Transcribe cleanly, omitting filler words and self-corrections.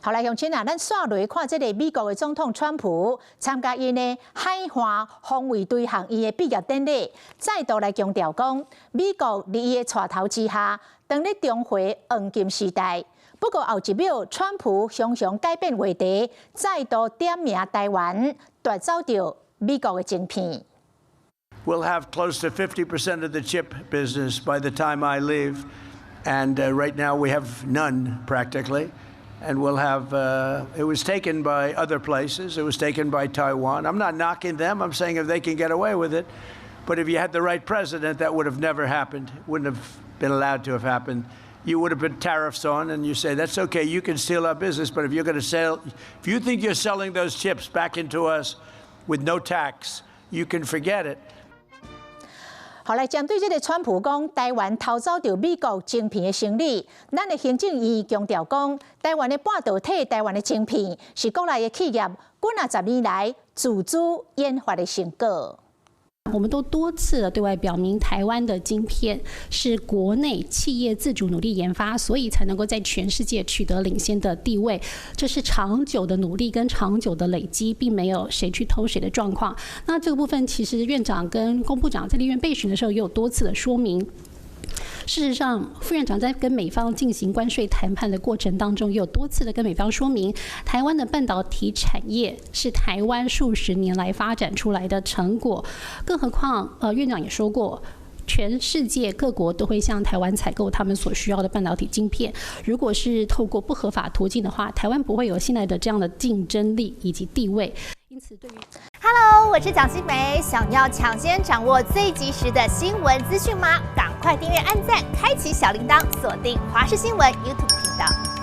好來，鄉親啊，咱刷落看這個美國的總統川普參加因的海岸防衛隊學院的畢業典禮，再度來強調講，美國在伊的帶頭之下，當咧重回黃金時代。不過後一秒，川普常常改變話題，再度點名台灣，奪走到美國的晶片。We'll have close to 50% of the chip business by the time I leave, and right now we have none practically. And we'll have, it was taken by other places. It was taken by Taiwan. I'm not knocking them. I'm saying if they can get away with it. But if you had the right president, that would have never happened. Wouldn't have been allowed to have happened. You would have put tariffs on, and you say, that's okay, you can steal our business, but if you're going to sell, if you think you're selling those chips back into us with no tax, you can forget it. 好來，針對這個川普講台灣偷走到美國晶片的生理，咱的行政院強調講，台灣的半導體、台灣的晶片是國內的企業幾10年來自主研發的成果。我們都多次的對外表明，台灣的晶片是國內企業自主努力研發，所以才能夠在全世界取得領先的地位。這是長久的努力跟長久的累積，並沒有誰去偷誰的狀況。那這個部分，其實院長跟公部長在立院備詢的時候也有多次的說明。事實上，副院長在跟美方進行關稅談判的過程當中，也有多次的跟美方說明，台灣的半導體產業是台灣數十年來發展出來的成果。更何況，院長也說過，全世界各國都會向台灣採購他們所需要的半導體晶片。如果是透過不合法途徑的話，台灣不會有現在的這樣的競爭力以及地位。因此，對於 Hello， 我是蔣新梅，想要搶先掌握最及時的新聞資訊嗎？趕快訂閱、按讚、開啟小鈴鐺，鎖定華視新聞 YouTube 頻道。